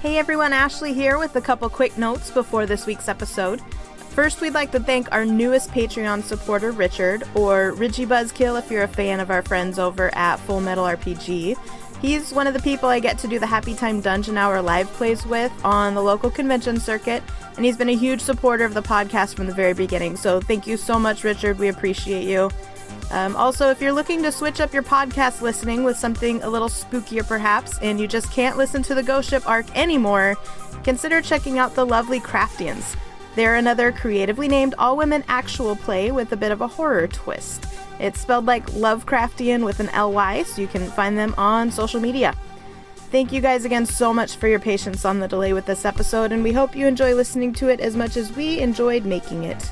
Hey everyone, Ashley here with a couple quick notes before this week's episode. First, we'd like to thank our newest Patreon supporter, Richard, or Ridgy Buzzkill if you're a fan of our friends over at Full Metal RPG. He's one of the people I get to do the Happy Time Dungeon Hour live plays with on the local convention circuit, and he's been a huge supporter of the podcast from the very beginning, so thank you so much, Richard. We appreciate you. Also, if you're looking to switch up your podcast listening with something a little spookier perhaps, and you just can't listen to the Ghost Ship arc anymore, consider checking out the lovely Craftians. They're another creatively named all-women actual play with a bit of a horror twist. It's spelled like Lovecraftian with an L-Y, so you can find them on social media. Thank you guys again so much for your patience on the delay with this episode, and we hope you enjoy listening to it as much as we enjoyed making it.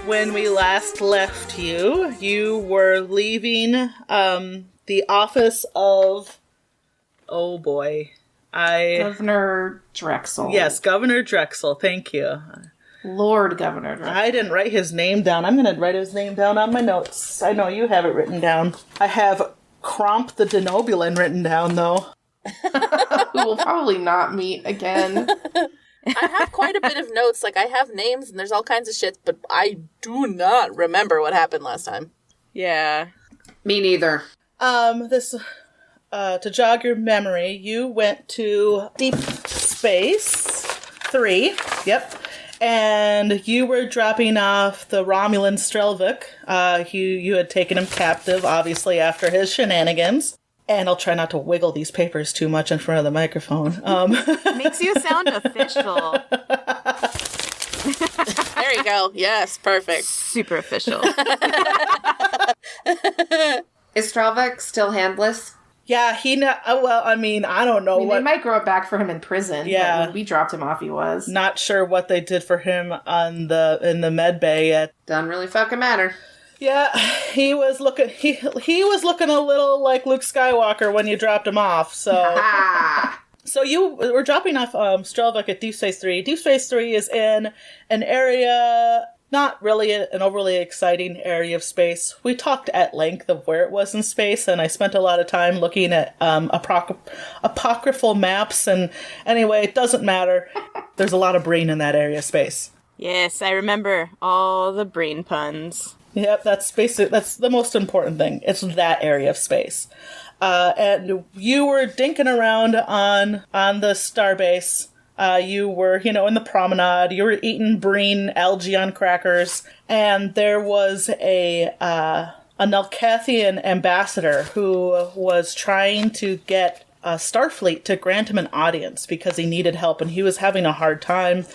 When we last left you, you were leaving the office of, oh boy, Governor Drexel. Yes, Governor Drexel, thank you. Lord Governor Drexel. I didn't write his name down. I'm going to write his name down on my notes. I know you have it written down. I have Cromp the Denobulin written down, though. We will probably not meet again. I have quite a bit of notes. Like, I have names and there's all kinds of shit, but I do not remember what happened last time. Yeah. Me neither. To jog your memory, you went to Deep Space 3. Yep. And you were dropping off the Romulan Strelvik. You had taken him captive, obviously, after his shenanigans. And I'll try not to wiggle these papers too much in front of the microphone. Makes you sound official. There you go. Yes, perfect. Super official. Is Strelvik still handless? Yeah, I don't know They might grow it back for him in prison. Yeah. But when we dropped him off, he was. Not sure what they did for him in the med bay yet. Doesn't really fucking matter. Yeah, he was looking a little like Luke Skywalker when you dropped him off. So, so you were dropping off Strelvik at Deep Space 3. Deep Space 3 is in an area, not really an overly exciting area of space. We talked at length of where it was in space, and I spent a lot of time looking at apocryphal maps. And anyway, it doesn't matter. There's a lot of brain in that area of space. Yes, I remember all the brain puns. Yep, that's the most important thing. It's that area of space. And you were dinking around on the starbase. You were, in the promenade. You were eating breen algae on crackers. And there was a Nelcathian ambassador who was trying to get Starfleet to grant him an audience because he needed help and he was having a hard time.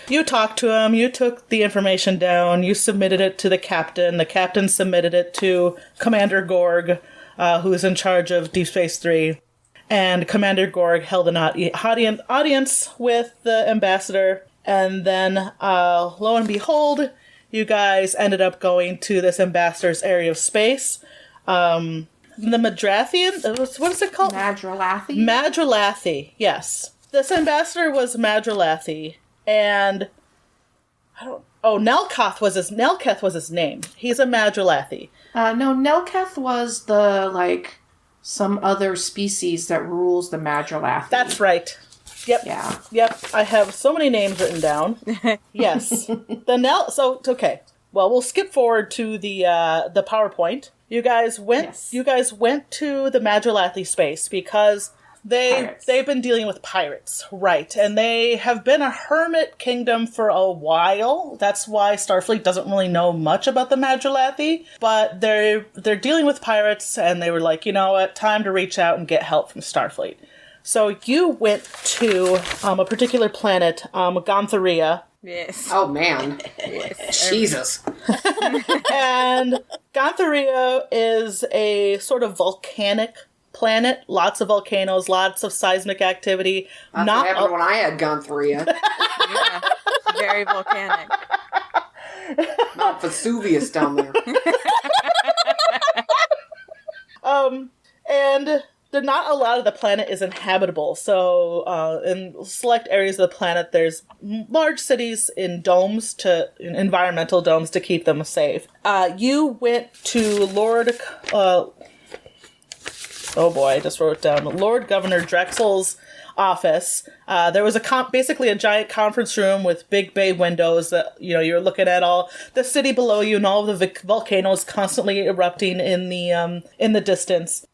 You talked to him, you took the information down, you submitted it to the captain submitted it to Commander Gorg, who's in charge of Deep Space 3, and Commander Gorg held an audience with the ambassador, and then, lo and behold, you guys ended up going to this ambassador's area of space. The Madrathian? What is it called? Madrelathi? Madrelathi, yes. This ambassador was Madrelathi, and Nelketh was his name. He's a Madrelathi. No, Nelketh was some other species that rules the Madrelathi. That's right. Yep. Yeah. Yep. I have so many names written down. Yes. Okay. Well, we'll skip forward to the PowerPoint. You guys went. Yes. You guys went to the Madrelathi space because they've been dealing with pirates, right? And they have been a hermit kingdom for a while. That's why Starfleet doesn't really know much about the Madrelathi. But they're dealing with pirates, and they were like, you know what? Time to reach out and get help from Starfleet. So you went to a particular planet, Gontharia. Yes. Oh, man. Yes. Jesus. And Gontharia is a sort of volcanic planet. Lots of volcanoes, lots of seismic activity. That's what happened when I had Gontharia. Yeah. Very volcanic. Mount Vesuvius down there. And not a lot of the planet is inhabitable. So in select areas of the planet, there's large cities in domes in environmental domes to keep them safe. You went to oh boy, I just wrote it down. Lord Governor Drexel's office. There was basically a giant conference room with big bay windows that, you're looking at all the city below you and all of the volcanoes constantly erupting in the distance.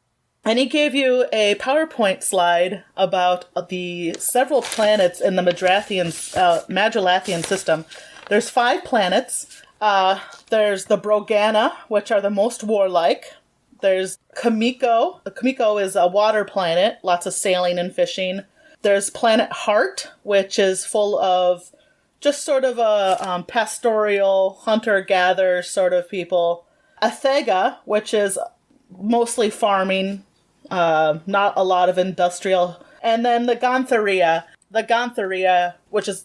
And he gave you a PowerPoint slide about the several planets in the Madralathian system. There's 5 planets. There's the Brogana, which are the most warlike. There's Kamiko. Kamiko is a water planet, lots of sailing and fishing. There's planet Heart, which is full of just sort of a pastoral, hunter-gatherer sort of people. Athega, which is mostly farming, not a lot of industrial. And then the Gontharia, which is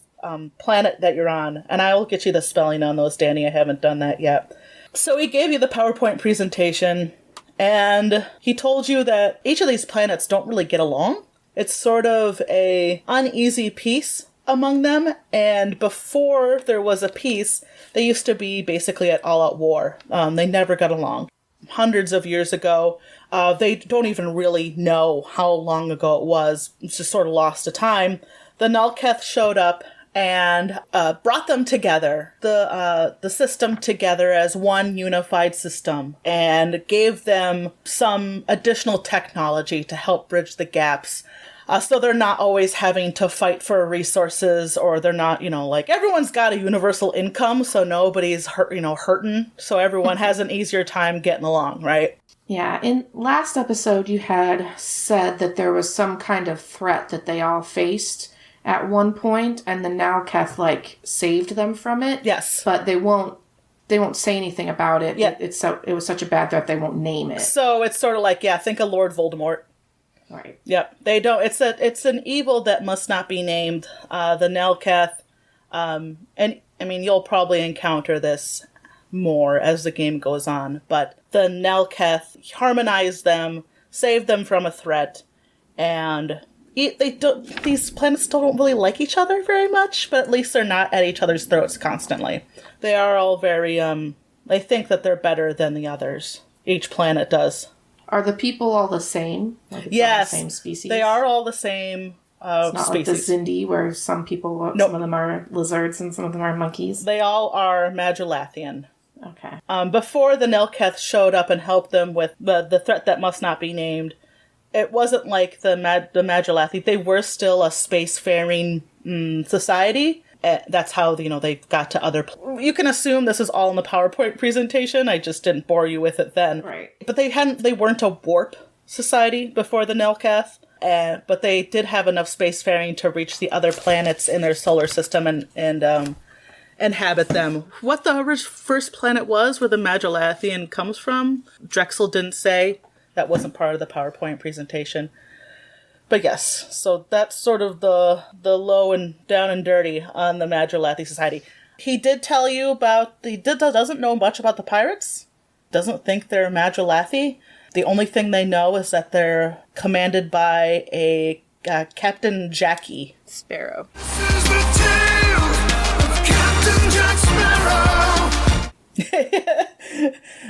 planet that you're on. And I will get you the spelling on those, Danny. I haven't done that yet. So he gave you the PowerPoint presentation, and he told you that each of these planets don't really get along. It's sort of a uneasy peace among them, and before there was a peace, they used to be basically at all-out war. They never got along. Hundreds of years ago, they don't even really know how long ago it was. It's just sort of lost to time. The Nulketh showed up and brought them together, the system together as one unified system, and gave them some additional technology to help bridge the gaps. So they're not always having to fight for resources, or they're not, like everyone's got a universal income, so nobody's hurting. So everyone has an easier time getting along, right? Yeah, in last episode you had said that there was some kind of threat that they all faced at one point, and the Nulketh saved them from it. Yes, but they won't say anything about it. Yeah. It was such a bad threat they won't name it. So it's sort of think of Lord Voldemort. Right. Yep. They don't. It's an evil that must not be named. The Nulketh, and I mean you'll probably encounter this more as the game goes on. But the Nulketh harmonized them, saved them from a threat, and these planets still don't really like each other very much. But at least they're not at each other's throats constantly. They are all very. They think that they're better than the others. Each planet does. Are the people all the same? Yes. All the same species? They are all the same it's not species. Like the Zindi, where some people, Nope. Some of them are lizards and some of them are monkeys? They all are Madralathian. Okay. Before the Nulketh showed up and helped them with the threat that must not be named, it wasn't like the Madralathi. They were still a spacefaring society. That's how, they got to other... You can assume this is all in the PowerPoint presentation. I just didn't bore you with it then. Right. But they weren't a warp society before the Nulketh. But they did have enough spacefaring to reach the other planets in their solar system and inhabit them. What the first planet was where the Madralathian comes from, Drexel didn't say. That wasn't part of the PowerPoint presentation. But yes, so that's sort of the low and down and dirty on the Madralathi society. He did tell you doesn't know much about the pirates. Doesn't think they're Madralathi. The only thing they know is that they're commanded by a Captain Jackie Sparrow. This is the tale of Captain Jack Sparrow.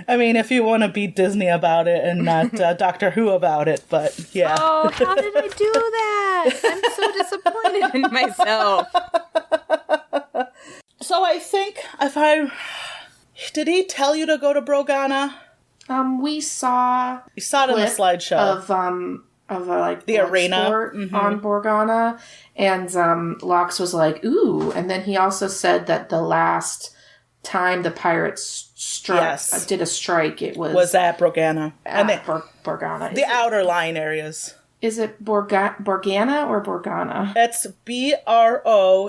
I mean, if you want to be Disney about it and not Doctor Who about it, but yeah. Oh, how did I do that? I'm so disappointed in myself. So I think did he tell you to go to Brogana? We saw... You saw it in the slideshow. Of the arena on Borgana, and Lox was like, ooh, and then he also said that the last time the pirates did a strike, it was at Brogana. Borgana. The outer line areas. Is it Borgana or Borgana? It's Broganna.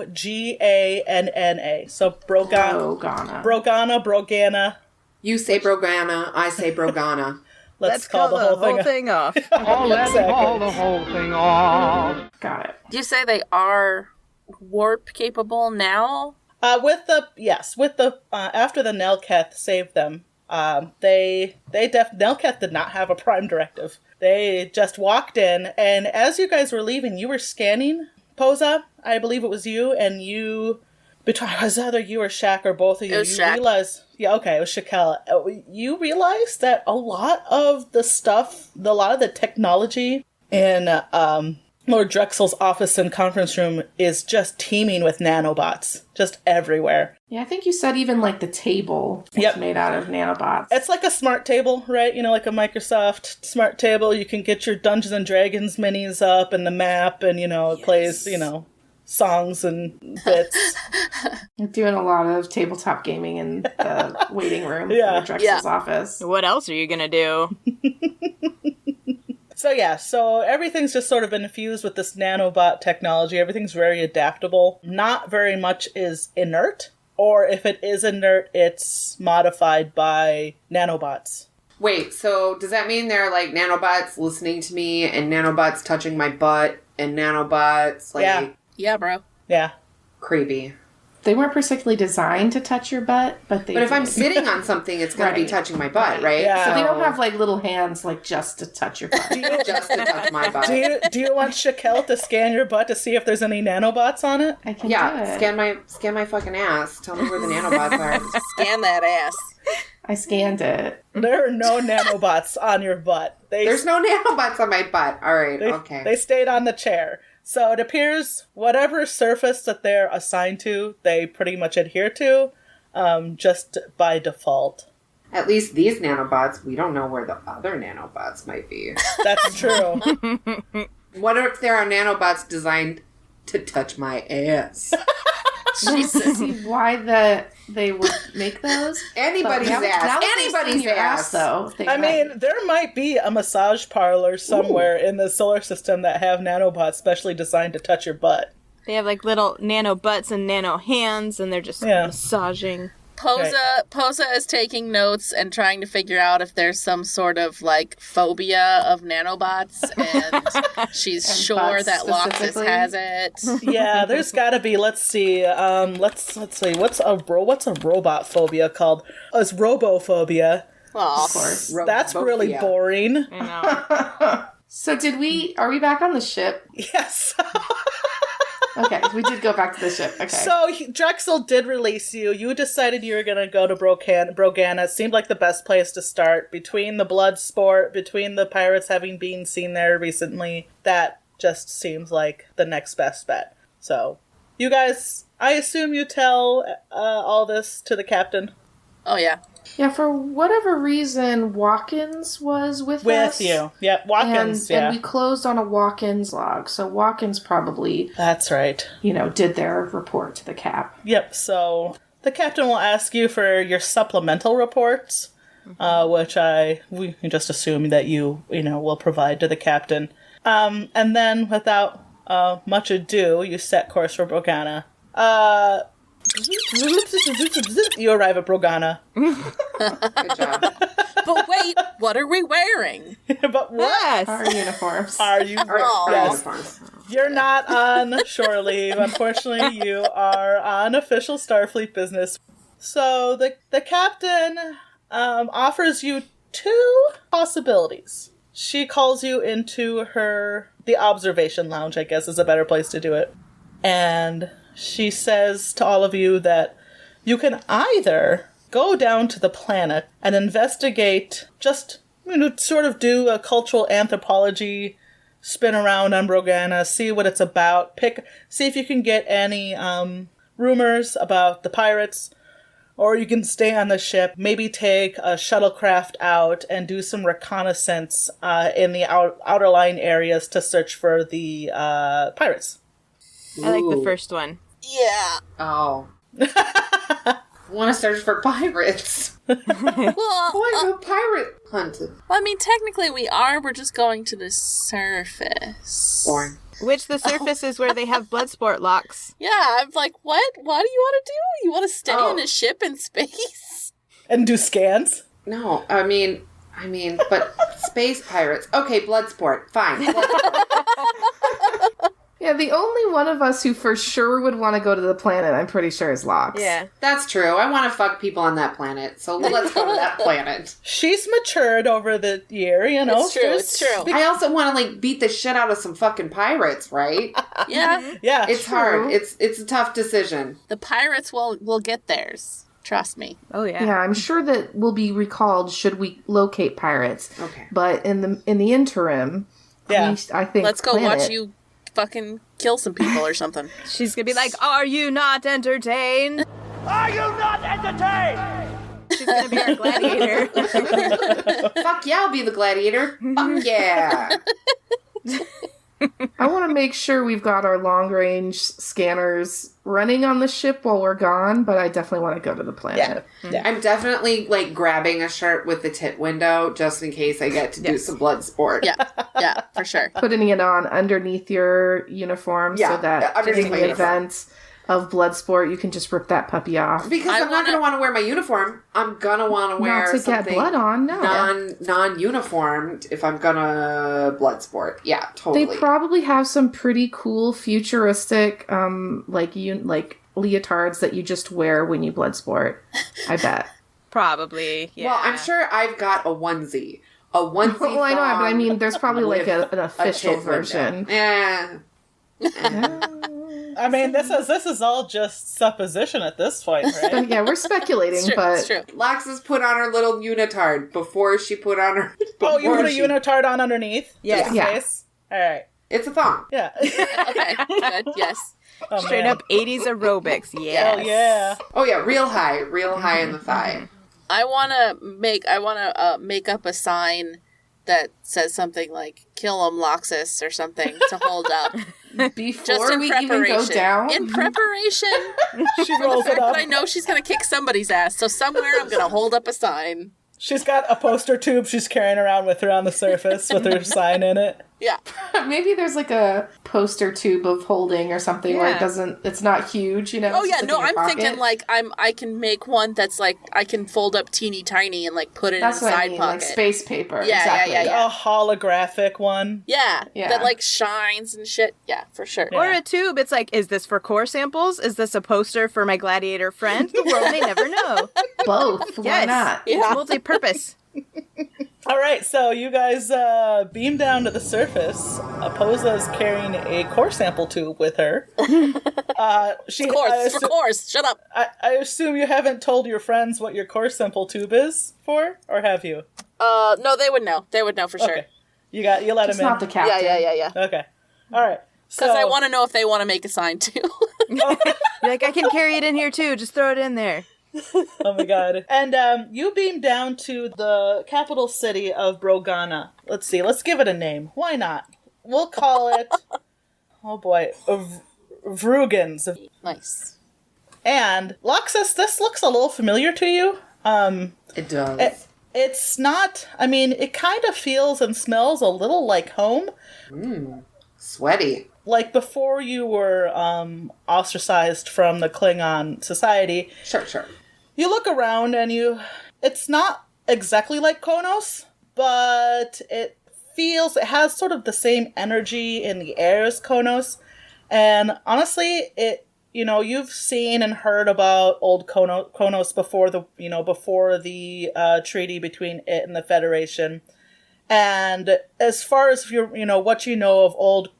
So Brogana. Brogana. You say Brogana, I say Brogana. Let's call the whole thing off. Let's call the whole thing off. Got it. Do you say they are warp capable now? After the Nelketh saved them, Nelketh did not have a prime directive. They just walked in, and as you guys were leaving, you were scanning Posa. I believe it was you, and it was either you or Shaq or both of you. It was Shaq. Realized, it was Shakel. You realized that a lot of the technology in Lord Drexel's office and conference room is just teeming with nanobots, just everywhere. Yeah, I think you said even like the table was made out of nanobots. It's like a smart table, right? Like a Microsoft smart table. You can get your Dungeons and Dragons minis up and the map, and it plays, songs and bits. You're doing a lot of tabletop gaming in the waiting room for Drexel's office. What else are you gonna do? So everything's just sort of infused with this nanobot technology. Everything's very adaptable. Not very much is inert, or if it is inert, it's modified by nanobots. Wait, so does that mean there are like nanobots listening to me and nanobots touching my butt and nanobots like... Yeah, bro. Yeah. Creepy. They weren't particularly designed to touch your butt, but if I'm sitting on something, it's going to be touching my butt, right? Yeah. So they don't have like little hands like just to touch your butt. Just to touch my butt. Do you want Shakel to scan your butt to see if there's any nanobots on it? I can do it. Scan my fucking ass. Tell me where the nanobots are. Scan that ass. I scanned it. There are no nanobots on your butt. There's no nanobots on my butt. All right, okay. They stayed on the chair. So it appears whatever surface that they're assigned to, they pretty much adhere to, just by default. At least these nanobots, we don't know where the other nanobots might be. That's true. What if there are nanobots designed to touch my ass? Jesus. See why they would make those? Anybody's ass. Anybody's ass. Though. I mean, there might be a massage parlor somewhere in the solar system that have nanobots specially designed to touch your butt. They have like little nano butts and nano hands, and they're just massaging. Posa is taking notes and trying to figure out if there's some sort of like phobia of nanobots, and she's sure that Loxus has it. Yeah, there's gotta be. Let's see. Let's see. What's a robot phobia called? It's robophobia. Well, of course. That's really boring. I know. So are we back on the ship? Yes. Okay, we did go back to the ship. Okay. So Drexel did release you. You decided you were going to go to Brogana. It seemed like the best place to start. Between the blood sport, between the pirates having been seen there recently, that just seems like the next best bet. So, you guys, I assume you tell all this to the captain? Oh, yeah. Yeah, for whatever reason, Watkins was with us. With you. Yep, Watkins, and we closed on a Watkins log, so Watkins probably... That's right. Did their report to the cap. Yep, so the captain will ask you for your supplemental reports, which we can just assume that you will provide to the captain. And then, without much ado, you set course for Brogana. You arrive at Brogana. Good job. But wait, what are we wearing? But what? Yes. Our uniforms. Are you? Our Yes. uniforms. You're not on shore leave. Unfortunately, you are on official Starfleet business. So the captain offers you two possibilities. She calls you into the observation lounge, I guess is a better place to do it. And she says to all of you that you can either go down to the planet and investigate, just, sort of do a cultural anthropology spin around on Brogana, see what it's about, see if you can get any rumors about the pirates, or you can stay on the ship, maybe take a shuttlecraft out and do some reconnaissance in the outer line areas to search for the pirates. I like the first one. Yeah. Oh. I want to search for pirates. Well, Go pirate hunting. I mean, technically we are. We're just going to the surface. Boring. Which the surface is where they have blood sport locks. Yeah, I'm like, what? What do you want to do? You want to stay in a ship in space? And do scans? No, I mean, but space pirates. Okay, blood sport. Fine. Blood sport. Yeah, the only one of us who for sure would want to go to the planet, I'm pretty sure, is Lox. Yeah. That's true. I want to fuck people on that planet, so let's go to that planet. She's matured over the year, you know. It's true, it's true. I also want to, like, beat the shit out of some fucking pirates, right? Yeah. Yeah. It's hard. It's a tough decision. The pirates will get theirs. Trust me. Oh, yeah. Yeah, I'm sure that will be recalled should we locate pirates. Okay. But in the interim, Yeah. I think Let's go planet, watch you fucking kill some people or something. She's gonna be like, "Are you not entertained?" Are you not entertained? She's gonna be our gladiator. Fuck yeah, I'll be the gladiator. Fuck yeah. I want to make sure we've got our long-range scanners running on the ship while we're gone, but I definitely want to go to the planet. Yeah. I'm definitely, like, grabbing a shirt with the tit window just in case I get to do some blood sport. Yeah, for sure. Putting it on underneath your uniform Yeah, so that underneath in my the uniform. event of blood sport, you can just rip that puppy off. Because I'm not going to want to wear my uniform. I'm going to want to wear Not to get something blood on, no. non-uniformed if I'm going to blood sport. Yeah, totally. They probably have some pretty cool futuristic, like leotards that you just wear when you blood sport. I bet. Probably. Yeah. Well, I'm sure I've got a onesie. A onesie. Well, I know, but I mean, there's probably like with an official tit window. version. Yeah. I mean, this is all just supposition at this point, right? But yeah, we're speculating, It's true, but it's true. Laxus put on her little unitard before she put on her. Oh, you before put a she- unitard on underneath? Yeah. Just in Yeah. case? All right. It's a thong. Yeah. Okay, good, yes. Oh, Straight man. up 80s aerobics. Yes. Oh, yeah. Oh yeah, real high in the thigh. I want to make up a sign that says something like "Kill 'em, Loxus" or something to hold up. Just before in we even go preparation. down, In preparation She for the rolls fact it up. that I know she's gonna kick somebody's ass. So somewhere I'm gonna hold up a sign. She's got a poster tube she's carrying around with her on the surface with her sign in it. Yeah. maybe there's like a poster tube of holding or something where it's not huge, you know? Oh it's yeah, just, no, like, in your I'm pocket. thinking like I can make one that's like I can fold up teeny tiny and like put it That's in a what side I mean, pocket. like space paper. Yeah, exactly. yeah. A holographic one. Yeah, Yeah. that like shines and shit. Yeah, for sure. Yeah. Or a tube. It's like, is this for core samples? Is this a poster for my gladiator friend? The world may never know. Both. Why Yes. not? It's multi-purpose. All right, so you guys beam down to the surface. Posa's carrying a core sample tube with her. Of course, for course. Shut up. I assume you haven't told your friends what your core sample tube is for, or have you? No, they would know. They would know for sure. Okay, you let It's them in. not the captain. Yeah. Okay, all right. So Because I want to know if they want to make a sign too. Like, I can carry it in here too. Just throw it in there. Oh my god. And you beam down to the capital city of Brogana. Let's see, let's give it a name. Why not? We'll call it, oh boy, Vrugans. Nice. And Loxus, this looks a little familiar to you. It does. It's not, I mean, it kind of feels and smells a little like home. Sweaty. Like before you were ostracized from the Klingon society. Sure. You look around and it's not exactly like Konos, but it has sort of the same energy in the air as Konos. And honestly, you've seen and heard about old Konos before the treaty between it and the Federation. And as far as what you know of old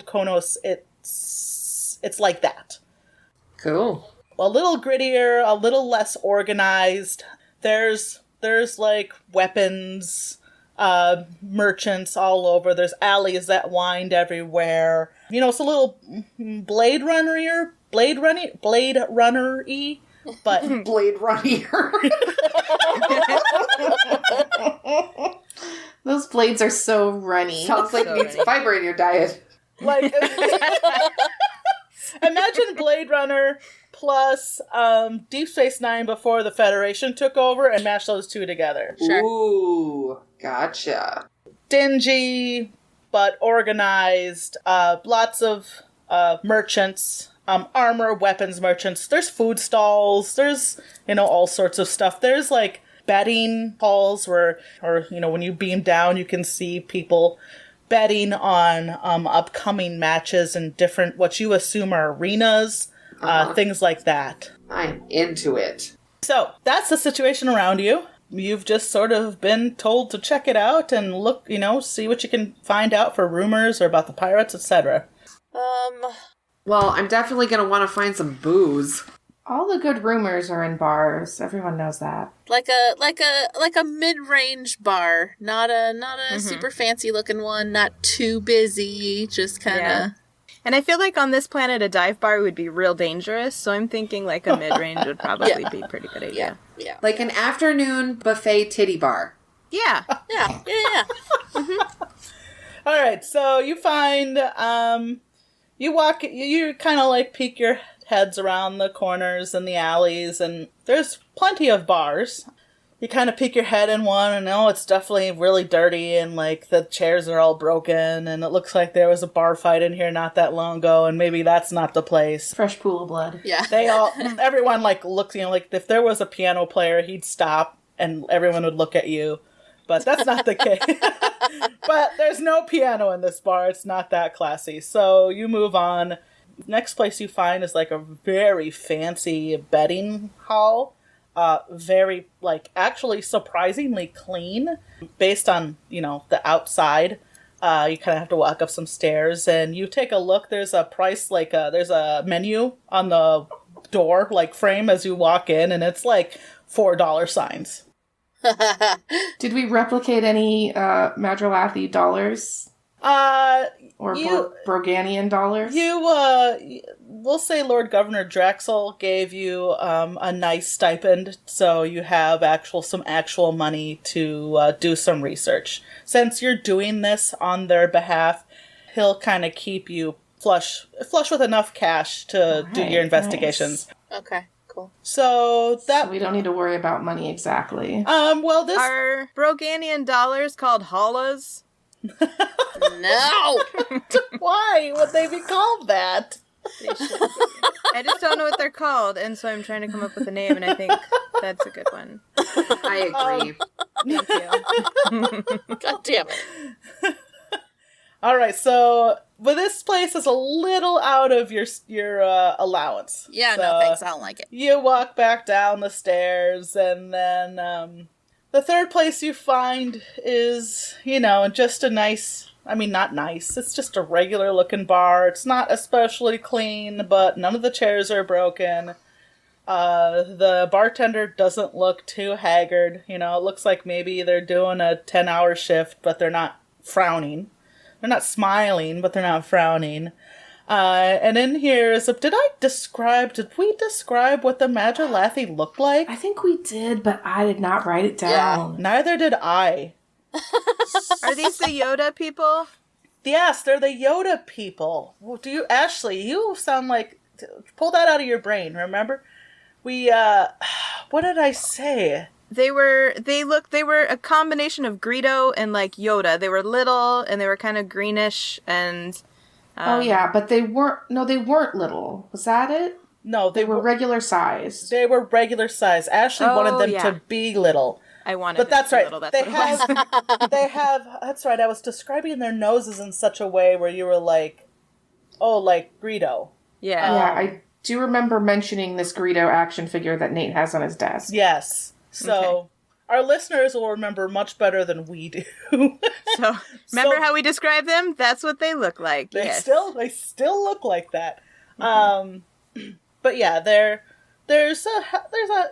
Konos, it's like that. Cool. A little grittier, a little less organized. There's like weapons, merchants all over. There's alleys that wind everywhere. It's a little Blade Runner-y, but Blade Runner. Those blades are so runny. Sounds like you need some fiber in your diet. like imagine Blade Runner plus Deep Space Nine before the Federation took over and mash those two together. Sure. Ooh, gotcha. Dingy, but organized. Lots of merchants, armor, weapons merchants. There's food stalls. There's, all sorts of stuff. There's like betting halls when you beam down, you can see people betting on upcoming matches and different, what you assume are arenas, things like that. I'm into it. So that's the situation around you. You've just sort of been told to check it out and look, see what you can find out for rumors or about the pirates, etc. Well, I'm definitely going to want to find some booze. All the good rumors are in bars. Everyone knows that. Like a mid-range bar, not a super fancy looking one, not too busy, just kind of. Yeah. And I feel like on this planet a dive bar would be real dangerous, so I'm thinking like a mid-range would probably be a pretty good idea. Yeah. Like an afternoon buffet titty bar. Yeah. Yeah. All right, so you find you walk, you kind of like peek your heads around the corners and the alleys, and there's plenty of bars. You kind of peek your head in one, and it's definitely really dirty, and like the chairs are all broken, and it looks like there was a bar fight in here not that long ago, and maybe that's not the place. Fresh pool of blood. Yeah. Everyone like looks, like if there was a piano player, he'd stop, and everyone would look at you. But that's not the case. But there's no piano in this bar. It's not that classy. So you move on. Next place you find is like a very fancy betting hall. Very, actually surprisingly clean based on, the outside. You kind of have to walk up some stairs and you take a look. There's a price, there's a menu on the door, frame as you walk in, and it's $4 signs. Did we replicate any Madrolathi dollars? Or Broganian dollars? We'll say Lord Governor Drexel gave you a nice stipend, so you have some actual money to do some research. Since you're doing this on their behalf, he'll kind of keep you flush with enough cash to do your investigations. Nice. Okay. Cool. So we don't need to worry about money exactly. Are Broganian dollars called hollas? No. Why would they be called that? I just don't know what they're called, and so I'm trying to come up with a name, and I think that's a good one. I agree. Thank you. God damn it. All right, but this place is a little out of your allowance. Yeah, so no thanks. I don't like it. You walk back down the stairs, and then the third place you find is, just a nice, not nice. It's just a regular looking bar. It's not especially clean, but none of the chairs are broken. The bartender doesn't look too haggard. It looks like maybe they're doing a 10-hour shift, but they're not frowning. They're not smiling, but they're not frowning. And in here is did we describe what the Madrolathi looked like? I think we did, but I did not write it down. Yeah, neither did I. Are these the Yoda people? Yes, they're the Yoda people. Well, Ashley, you sound like, pull that out of your brain, remember? We, what did I say? They were a combination of Greedo and Yoda. They were little and they were kind of greenish and oh yeah, but they weren't little. Was that it? No, they were regular size. They were regular size. Ashley wanted them to be little. I wanted but that's right. Little, that's they have that's right. I was describing their noses in such a way where you were like Greedo. Yeah. Yeah, I do remember mentioning this Greedo action figure that Nate has on his desk. Yes. So our listeners will remember much better than we do. So remember how we describe them? That's what they look like. They still look like that. Mm-hmm. But yeah, there's a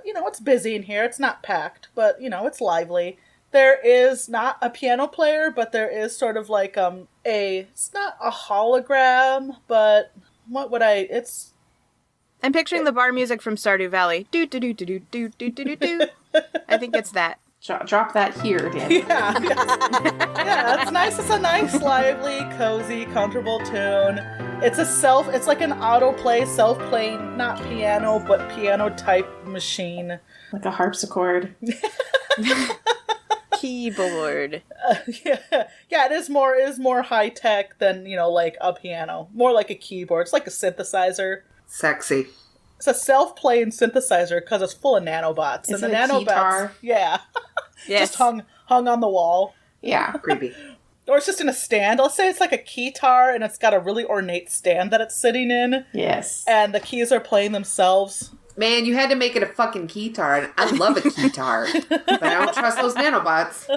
it's busy in here. It's not packed, but it's lively. There is not a piano player, but there is sort of it's not a hologram, but I'm picturing the bar music from Stardew Valley. Do do do do do do do do do. I think it's that. Drop that here, Danny. Yeah, it's nice. It's a nice, lively, cozy, comfortable tune. It's like an autoplay, self-playing, not piano, but piano-type machine. Like a harpsichord. Keyboard. Yeah, it is more high-tech than, like a piano. More like a keyboard. It's like a synthesizer. Sexy. It's a self-playing synthesizer because it's full of nanobots. Is and it the a nanobots, keytar? Yeah. Yes. Just hung on the wall. Yeah. Creepy. Or it's just in a stand. I'll say it's like a keytar, and it's got a really ornate stand that it's sitting in. Yes. And the keys are playing themselves. Man, you had to make it a fucking keytar, and I love a keytar, but I don't trust those nanobots.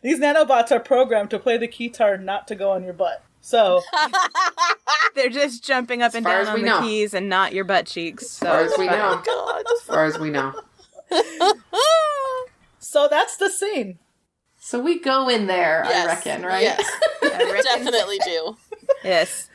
These nanobots are programmed to play the keytar, not to go on your butt. So They're just jumping up and far down as on we the know. keys and not your butt cheeks. So As far as we it's know. fine. As far as we know. So that's the scene. So we go in there, Yes. I reckon, right? Yes. Definitely do. Yes.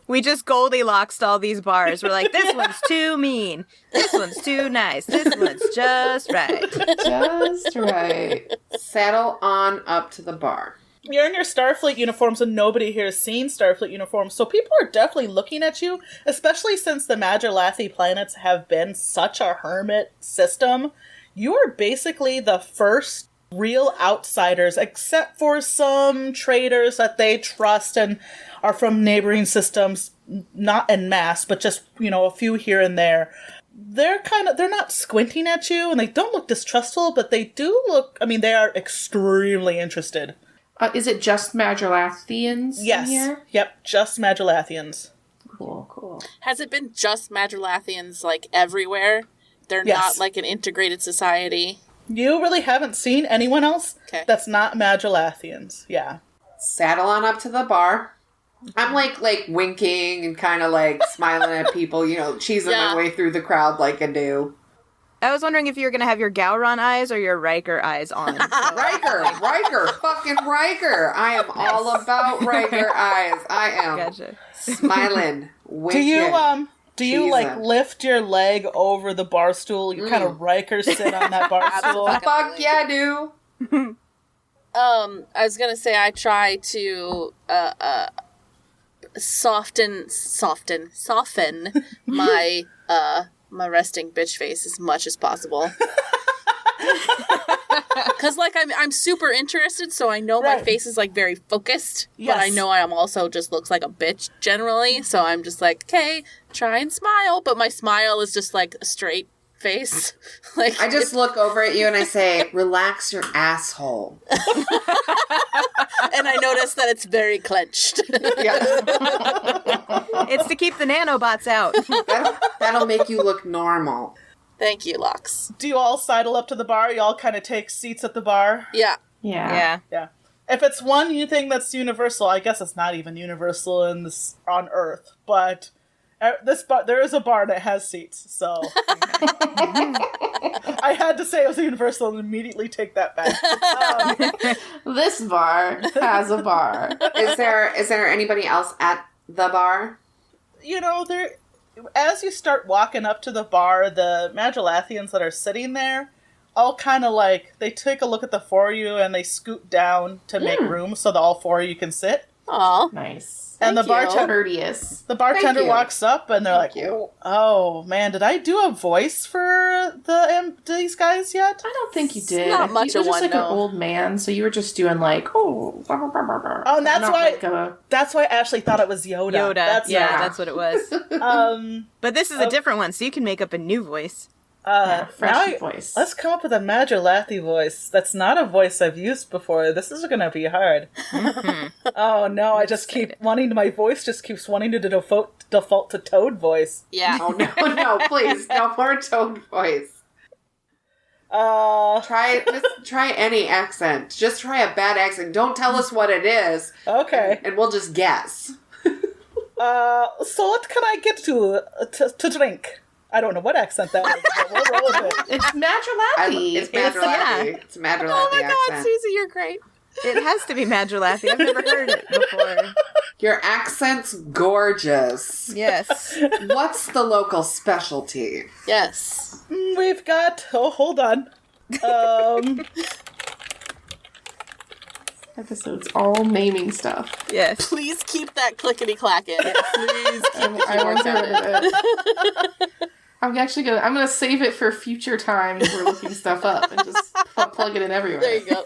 We just Goldilocks all these bars. We're like, this one's too mean. This one's too nice. This one's just right. Just right. Saddle on up to the bar. You're in your Starfleet uniforms and nobody here has seen Starfleet uniforms, so people are definitely looking at you, especially since the Majorlathi planets have been such a hermit system. You are basically the first real outsiders, except for some traders that they trust and are from neighboring systems, not en masse, but just, a few here and there. They're not squinting at you, and they don't look distrustful, but they do look, they are extremely interested. Is it just Majorlathians Yes. in here? Yep, just Majorlathians. Cool. Has it been just Majorlathians, everywhere? They're Yes. not, an integrated society? You really haven't seen anyone else Okay. that's not Majorlathians. Yeah. Saddle on up to the bar. I'm like winking and kind of smiling at people, cheesing my way through the crowd like I do. I was wondering if you were going to have your Gowron eyes or your Riker eyes on. Riker, fucking Riker. I am all about Riker eyes. I am Gotcha. smiling, winking. Do you lift your leg over the bar stool? You kind of Riker sit on that bar stool. Fuck yeah, I do. I was gonna say I try to soften my my resting bitch face as much as possible. Because I'm super interested, so I know my face is very focused, but I know I am also just looks like a bitch generally, so I'm just okay, try and smile, but my smile is just a straight face. I just look over at you and I say, relax your asshole. And I notice that it's very clenched. It's to keep the nanobots out. That'll make you look normal. Thank you, Lux. Do you all sidle up to the bar? You all kind of take seats at the bar? Yeah. Yeah. Yeah. If it's one thing that's universal, I guess it's not even universal on Earth, but there is a bar that has seats, so I had to say it was universal and immediately take that back. This bar has a bar. Is there anybody else at the bar? As you start walking up to the bar, the Majorlathians that are sitting there all kind of they take a look at the four of you and they scoot down to make room so that all four of you can sit. Aw. Nice. And the courteous. The bartender Thank you. walks up and they're Thank you. "Oh man, did I do a voice for these guys yet?" I don't think you did. not much you were of just one, an no. old man, so you were just doing Oh, and that's why that's why Ashley thought it was Yoda. Yoda. That's That's what it was. right. But this is a different one, so you can make up a new voice. fresh voice. Let's come up with a Majorlathi voice. That's not a voice I've used before. This is going to be hard. Oh no, my voice just keeps wanting to default to Toad voice. Yeah. Oh no, please, no more Toad voice. Try any accent. Just try a bad accent. Don't tell us what it is. Okay. And we'll just guess. So what can I get to drink? I don't know what accent that was, but we'll roll with it. It's Majorlathi. It's Majorlathi. It's Majorlathi Oh my god, accent. Susie, you're great. It has to be Majorlathi. I've never heard it before. Your accent's gorgeous. Yes. What's the local specialty? Yes. We've got... Oh, hold on. Episode's all naming stuff. Yes. Please keep that clickety-clacking. Please keep the I won't keyboard get rid sounding. of it. I'm gonna save it for future times we're looking stuff up and just plug it in everywhere. There you go.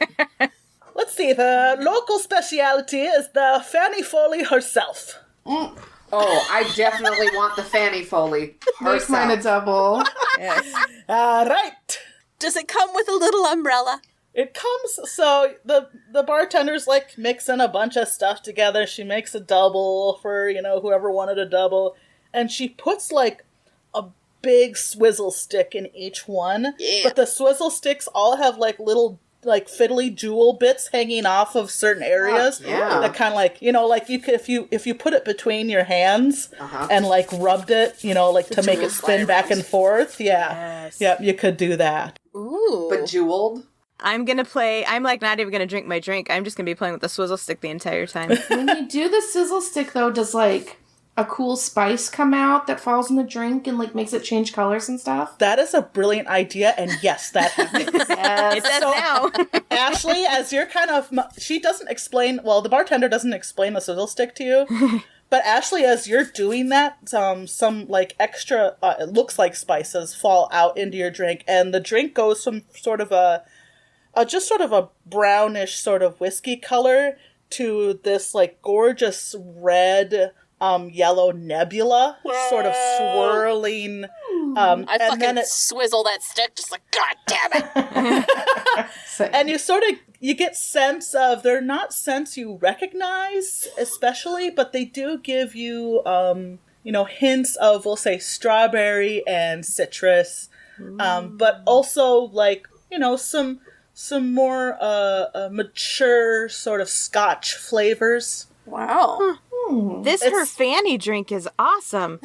Let's see, the local speciality is the Fanny Foley herself. Oh, I definitely want the Fanny Foley. Make mine a double. Yes. All right. Does it come with a little umbrella? It comes, so the bartender's like mixing a bunch of stuff together. She makes a double for, whoever wanted a double. And she puts like a big swizzle stick in each one. Yeah. But the swizzle sticks all have like little like fiddly jewel bits hanging off of certain areas. Yeah. That kind of like, like you could, if you put it between your hands and like rubbed it, like to make it spin back and forth. Yeah. Yes. Yep, you could do that. Ooh. But jeweled? I'm like not even gonna drink my drink. I'm just gonna be playing with the swizzle stick the entire time. When you do the sizzle stick, though, does like a cool spice come out that falls in the drink and like makes it change colors and stuff? That is a brilliant idea, and yes, that happens. It says now. Ashley, as you're she doesn't explain, the bartender doesn't explain the sizzle stick to you, but Ashley, as you're doing that, some like extra, it looks like spices fall out into your drink, and the drink goes from sort of a brownish sort of whiskey color to this like gorgeous red, yellow nebula, sort of swirling. I fucking swizzle that stick, just like, God damn it! And you get sense of, they're not scents you recognize, especially, but they do give you, hints of, we'll say, strawberry and citrus, but also like, some more mature sort of Scotch flavors. Wow. Her Fanny drink is awesome.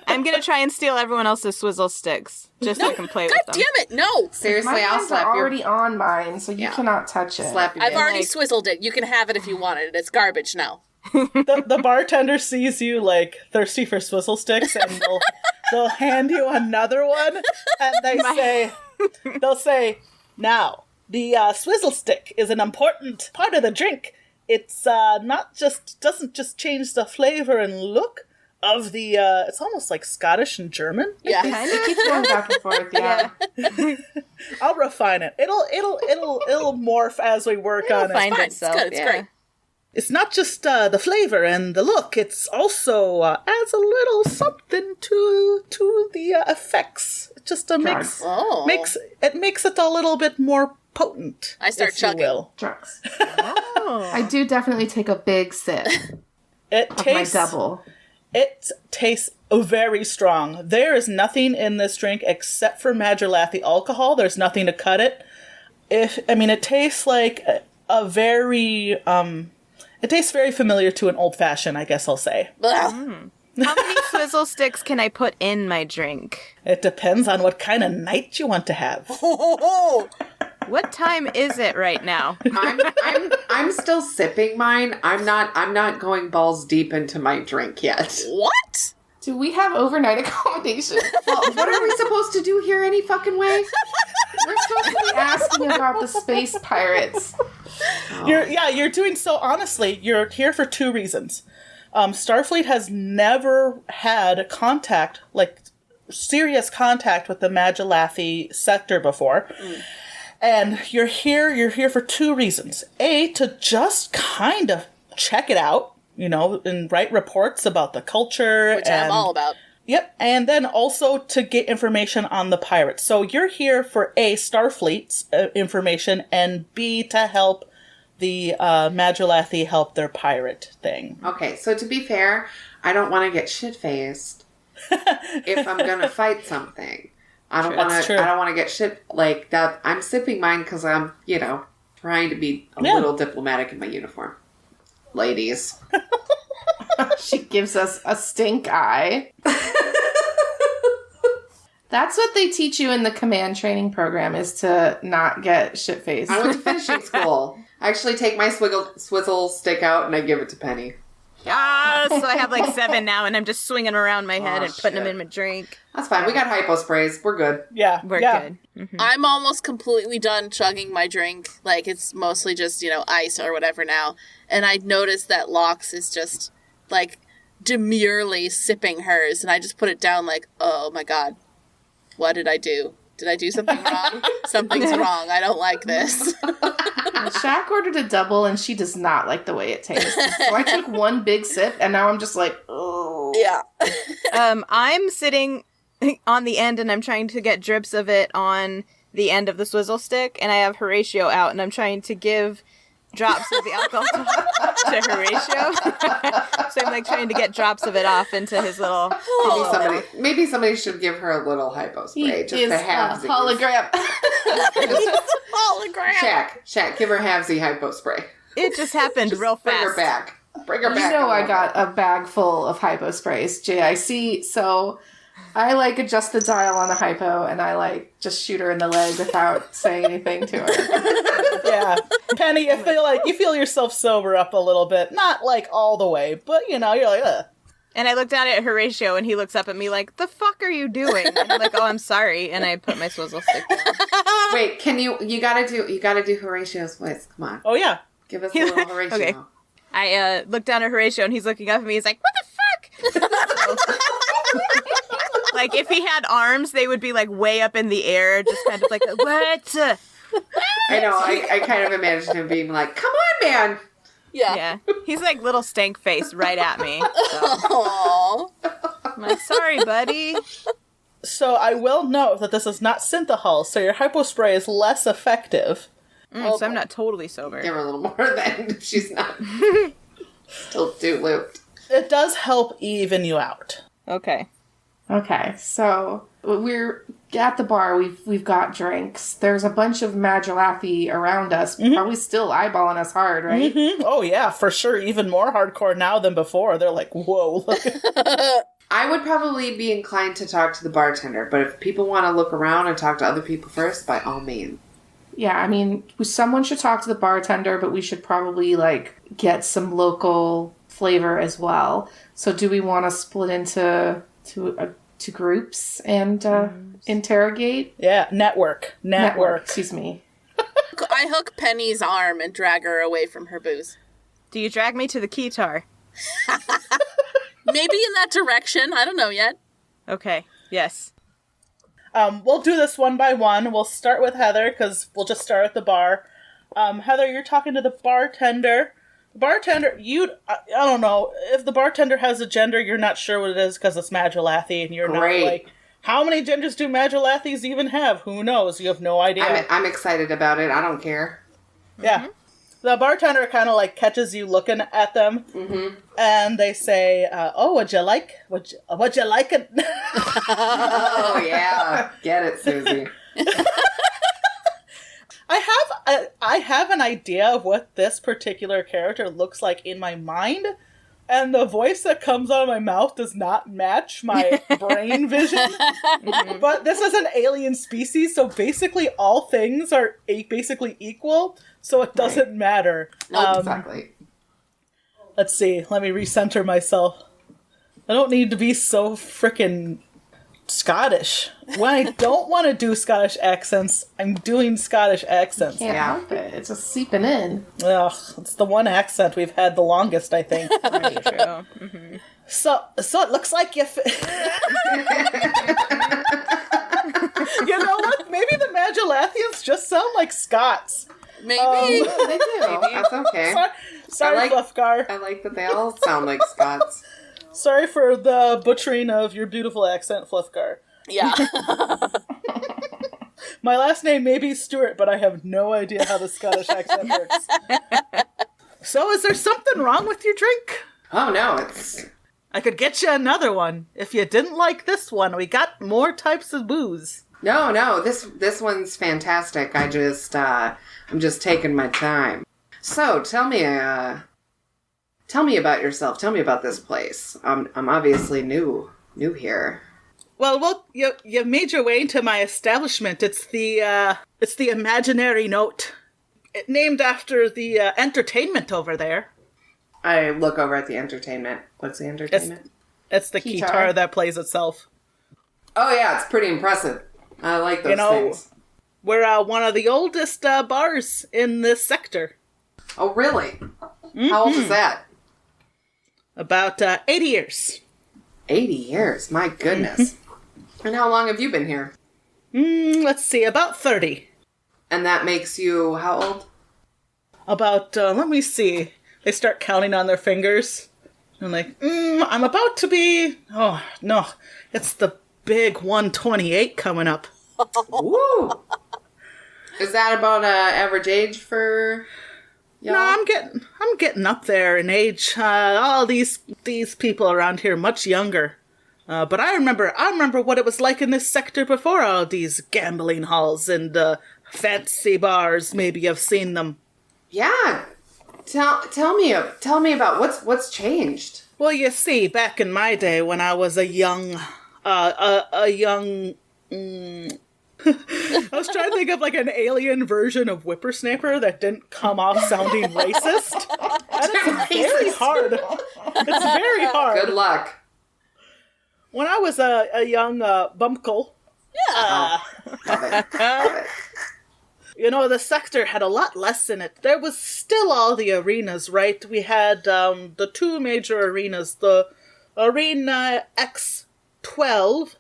I'm gonna try and steal everyone else's swizzle sticks just so I can play with them. God damn it, no! Seriously, My I'll hands slap are your... already on mine, so you cannot touch it. Slap your I've bitch. already swizzled it. You can have it if you want it. It's garbage now. The bartender sees you like thirsty for swizzle sticks, and they'll hand you another one, and they'll say, now, the swizzle stick is an important part of the drink. It's doesn't just change the flavor and look of the, it's almost like Scottish and German. Yeah. It keeps going back and forth, yeah. I'll refine it. It'll morph as we work on it. Find Fine. itself. It's good. It's great. It's not just the flavor and the look. It's also adds a little something to the effects. Just a Drugs. makes it a little bit more potent. I start if you chugging. will. Drugs. I do definitely take a big sip It of tastes my double. It tastes very strong. There is nothing in this drink except for Madrilathy alcohol. There's nothing to cut it. It tastes like a very it tastes very familiar to an old fashioned, I guess I'll say. How many swizzle sticks can I put in my drink? It depends on what kind of night you want to have. What time is it right now? I'm still sipping mine. I'm not going balls deep into my drink yet. What? Do we have overnight accommodation? Well, what are we supposed to do here any fucking way? We're supposed to be asking about the space pirates. You're doing so honestly. You're here for two reasons. Starfleet has never had contact, like serious contact with the Madrilathy sector before. And you're here for two reasons. A, to just kind of check it out, and write reports about the culture. Which I'm all about. Yep, and then also to get information on the pirates. So you're here for A, Starfleet's information, and B, to help the Madrilathy help their pirate thing. Okay, so to be fair, I don't want to get shit-faced if I'm going to fight something. I don't want to get shit like that. I'm sipping mine because I'm, trying to be a little diplomatic in my uniform. Ladies. She gives us a stink eye. That's what they teach you in the command training program, is to not get shit-faced. I went to finishing school. I actually take my swizzle stick out and I give it to Penny. So I have like 7 now, and I'm just swinging around my head and putting them in my drink. That's fine. We got hypo sprays. We're good. Yeah. We're good. Mm-hmm. I'm almost completely done chugging my drink. Like, it's mostly just, ice or whatever now. And I noticed that Lox is just, like, demurely sipping hers. And I just put it down like, oh my god, what did I do? Did I do something wrong? Something's wrong. I don't like this. Shaq ordered a double, and she does not like the way it tastes. So I took one big sip, and now I'm just like, oh. Yeah. I'm sitting on the end, and I'm trying to get drips of it on the end of the swizzle stick, and I have Horatio out, and I'm trying to give drops of the alcohol to Horatio. So I'm like trying to get drops of it off into his little... Maybe somebody should give her a little hypo spray. Just to have hologram. Hologram. Shaq, give her halvesy hypo spray. It just happened real fast. Bring her back. You know I got a bag full of hypo sprays, JIC, so I adjust the dial on the hypo, and I just shoot her in the leg without saying anything to her. Yeah. Penny, you feel yourself sober up a little bit. Not all the way, but you're like, ugh. And I look down at Horatio, and he looks up at me like, the fuck are you doing? And I'm like, oh, I'm sorry. And I put my swizzle stick down. Wait, you gotta do Horatio's voice. Come on. Oh, yeah. Give us a little Horatio. Okay. I look down at Horatio, and he's looking up at me. He's like, what the fuck? If he had arms, they would be way up in the air, just kind of like, what? I know. I kind of imagined him being like, come on, man. Yeah. He's like little stank face right at me. So. I'm like, sorry, buddy. So I will note that this is not synthahol, so your hypo spray is less effective. So I'm not totally sober. Give her a little more then if she's not still too looped. It does help even you out. Okay. Okay, so we're at the bar. We've got drinks. There's a bunch of Magilathi around us, probably still eyeballing us hard, right? Mm-hmm. Oh yeah, for sure. Even more hardcore now than before. They're like, whoa. Look. I would probably be inclined to talk to the bartender, but if people want to look around and talk to other people first, by all means. Yeah, I mean, someone should talk to the bartender, but we should probably get some local flavor as well. So do we want to split into two groups and interrogate? Yeah, network. Excuse me. I hook Penny's arm and drag her away from her booze. Do you drag me to the keytar? Maybe in that direction. I don't know yet. Okay. Yes. We'll do this one by one. We'll start with Heather, because we'll just start at the bar. Heather, you're talking to the bartender. Bartender, I don't know, if the bartender has a gender, you're not sure what it is because it's Magilathi, and you're not how many genders do Magilathis even have? Who knows? You have no idea. I'm excited about it. I don't care. Yeah. Mm-hmm. The bartender kind of catches you looking at them, and they say, "Oh, would you like it?" Oh yeah, get it, Susie. I have an idea of what this particular character looks like in my mind, and the voice that comes out of my mouth does not match my brain vision. But this is an alien species, so basically all things are basically equal, so it doesn't matter. Exactly. Let's see. Let me recenter myself. I don't need to be so frickin' Scottish. When I don't want to do Scottish accents, I'm doing Scottish accents. Can't help it. It's just seeping in. Ugh, it's the one accent we've had the longest, I think. Very true. Mm-hmm. So it looks like you... You know what? Maybe the Magilathians just sound like Scots. Maybe. They do. That's okay. Sorry, Fluffgar. I like that they all sound like Scots. Sorry for the butchering of your beautiful accent, Fluffgar. Yeah. My last name may be Stewart, but I have no idea how the Scottish accent works. So, is there something wrong with your drink? Oh, no, I could get you another one. If you didn't like this one, we got more types of booze. No, this one's fantastic. I'm just taking my time. So, tell me about yourself. Tell me about this place. I'm obviously new here. Well, you made your way into my establishment. It's the Imaginary Note, named after the entertainment over there. I look over at the entertainment. What's the entertainment? It's the keytar that plays itself. Oh, yeah, it's pretty impressive. I like those things. We're one of the oldest bars in this sector. Oh, really? Mm-hmm. How old is that? About 80 years. 80 years? My goodness. And how long have you been here? Let's see, about 30. And that makes you how old? About, let me see. They start counting on their fingers. I'm like, I'm about to be... Oh, no. It's the big 128 coming up. Woo! Is that about average age for y'all? No, I'm getting up there in age. All these people around here much younger. But I remember what it was like in this sector before all these gambling halls and fancy bars. Maybe you've seen them. Yeah. Tell me about what's changed. Well, you see, back in my day when I was a young I was trying to think of like an alien version of whippersnapper that didn't come off sounding racist. And it's very hard. It's very hard. Good luck. When I was a young bumpkle, Love it. You know, the sector had a lot less in it. There was still all the arenas, right? We had the two major arenas, the Arena X12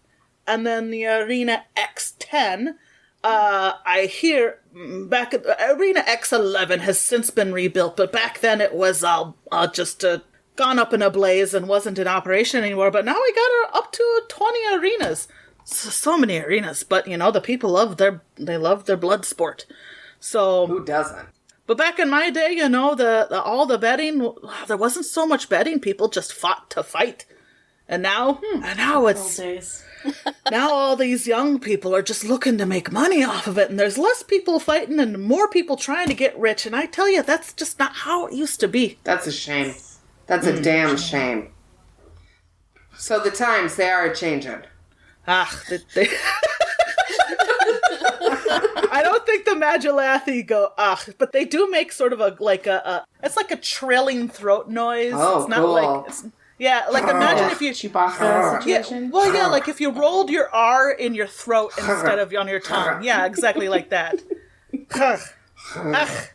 and then the Arena X10. I hear back at Arena X11 has since been rebuilt, but back then it was just gone up in a blaze and wasn't in operation anymore. But now we got her up to 20 arenas. So many arenas, but you know the people love their blood sport. So who doesn't? But back in my day, you know, all the betting, there wasn't so much betting. People just fought to fight, and now it's now all these young people are just looking to make money off of it, and there's less people fighting and more people trying to get rich. And I tell you, that's just not how it used to be. That's a shame. That's a damn shame. So the times, they are changing. They I don't think the Magalathi go, but they do make sort of it's like a trilling throat noise. Oh, it's not cool. Imagine if you... Chewbacca situation? Yeah, like if you rolled your R in your throat instead of on your tongue. Yeah, exactly like that. Exactly. That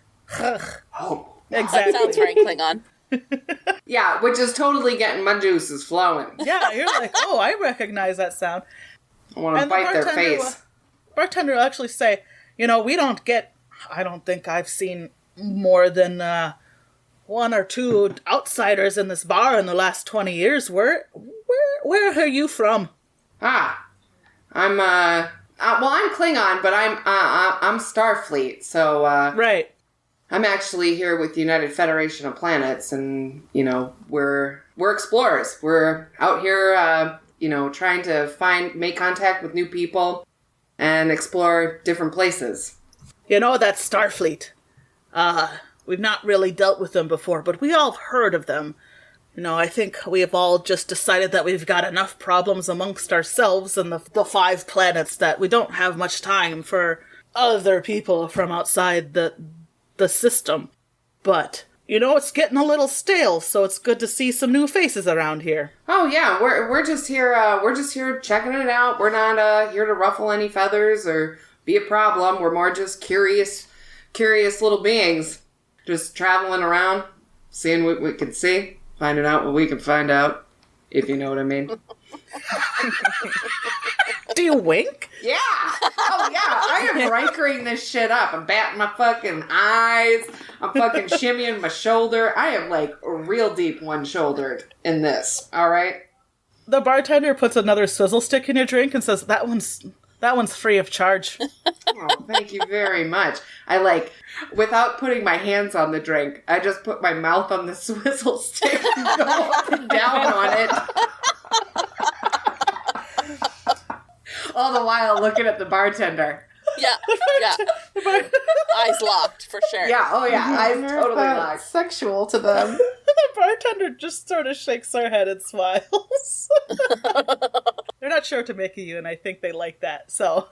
sounds very Klingon. Yeah, which is totally getting my juices flowing. Yeah, you're like, oh, I recognize that sound. I want to bite their face. Bartender will actually say, you know, I don't think I've seen more than one or two outsiders in this bar in the last 20 years. Where are you from? I'm I'm Klingon, but I'm Starfleet, so right. I'm actually here with the United Federation of Planets, and, you know, we're explorers. We're out here, trying to make contact with new people and explore different places. You know, that's Starfleet. We've not really dealt with them before, but we all have heard of them. You know, I think we have all just decided that we've got enough problems amongst ourselves and the 5 planets that we don't have much time for other people from outside the system. But, you know, it's getting a little stale, so it's good to see some new faces around here. Oh yeah, we're just here checking it out. We're not here to ruffle any feathers or be a problem. We're more just curious little beings, just traveling around, seeing what we can see, finding out what we can find out, if you know what I mean. Do you wink? Yeah. Oh, yeah. I am rankering this shit up. I'm batting my fucking eyes. I'm fucking shimmying my shoulder. I am, like, real deep one-shouldered in this. All right? The bartender puts another swizzle stick in your drink and says, that one's free of charge. Oh, thank you very much. Without putting my hands on the drink, I just put my mouth on the swizzle stick and go up and down on it. All the while looking at the bartender. Yeah. Eyes locked, for sure. Yeah, oh yeah, eyes totally locked. Sexual to them. The bartender just sort of shakes her head and smiles. They're not sure what to make of you, and I think they like that, so...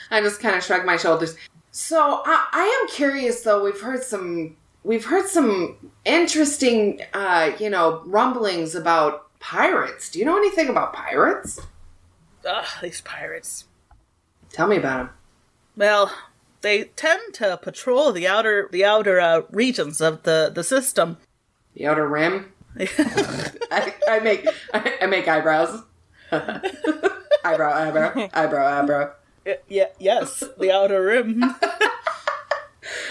I just kind of shrug my shoulders. So, I am curious, though. We've heard some we've heard some interesting, rumblings about pirates. Do you know anything about pirates? Ugh, these pirates. Tell me about them. Well, they tend to patrol the outer regions of the system. The outer rim. I make eyebrows. eyebrow. Yes, the outer rim.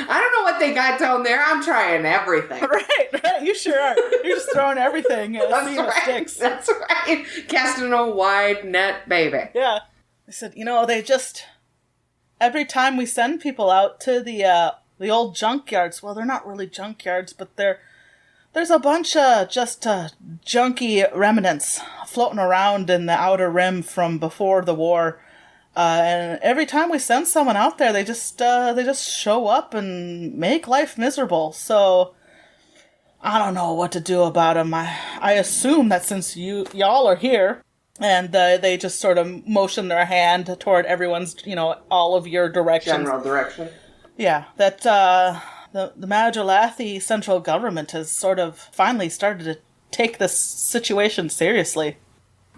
I don't know what they got down there. I'm trying everything. Right. You sure are. You're just throwing everything. That's right. Sticks. That's right. Casting a wide net, baby. Yeah. I said, they just... Every time we send people out to the old junkyards, well, they're not really junkyards, but there's a bunch of just junky remnants floating around in the outer rim from before the war. And every time we send someone out there, they just show up and make life miserable. So I don't know what to do about them. I assume that since y'all are here, and they just sort of motion their hand toward everyone's, all of your directions. General direction. Yeah, that the Majolathi central government has sort of finally started to take this situation seriously.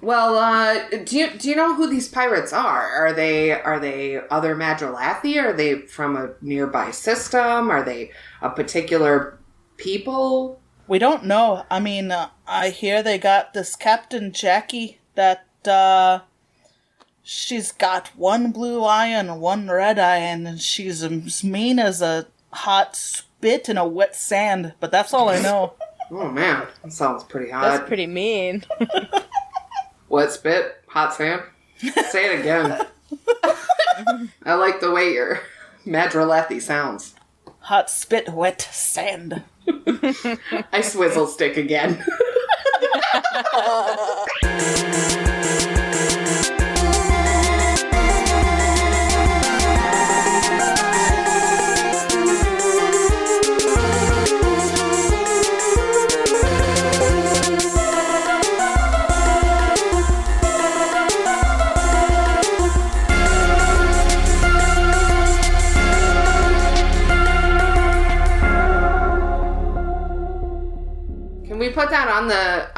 Well, do you know who these pirates are? Are they other Majolathi? Are they from a nearby system? Are they a particular people? We don't know. I mean, I hear they got this Captain Jackie that she's got one blue eye and one red eye, and she's as mean as a hot spit in a wet sand. But that's all I know. Oh man, that sounds pretty hot. That's pretty mean. Wet spit? Hot sand? Say it again. I like the way your Majolathi sounds. Hot spit, wet sand. I swizzle stick again. Can we put that on the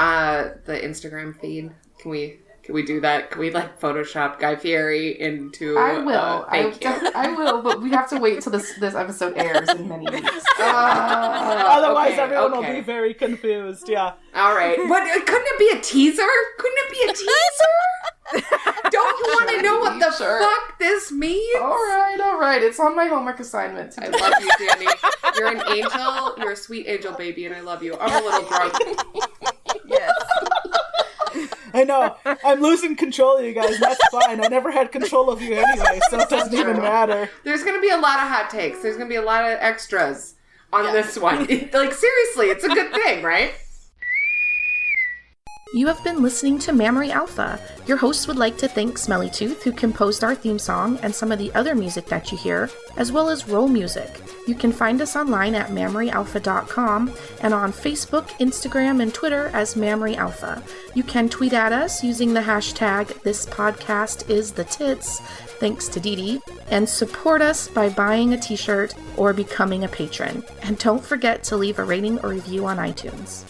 Instagram feed? Can we do that? Can we Photoshop Guy Fieri into? I will. I will, but we have to wait till this episode airs in many weeks. Otherwise, everyone will be very confused. Yeah. All right, but couldn't it be a teaser? Don't you want to know what the fuck this means? All right. It's on my homework assignment. I love you, Danny. You're an angel. You're a sweet angel, baby, and I love you. I'm a little drunk. Yes. I know. I'm losing control of you guys. That's fine. I never had control of you anyway, so it doesn't even matter. There's going to be a lot of hot takes. There's going to be a lot of extras on this one. Seriously, it's a good thing, right? You have been listening to Mammary Alpha. Your hosts would like to thank Smelly Tooth, who composed our theme song and some of the other music that you hear, as well as Roll Music. You can find us online at mammaryalpha.com and on Facebook, Instagram, and Twitter as Mammary Alpha. You can tweet at us using the hashtag #ThisPodcastIsTheTits, thanks to Dee Dee, and support us by buying a t-shirt or becoming a patron. And don't forget to leave a rating or review on iTunes.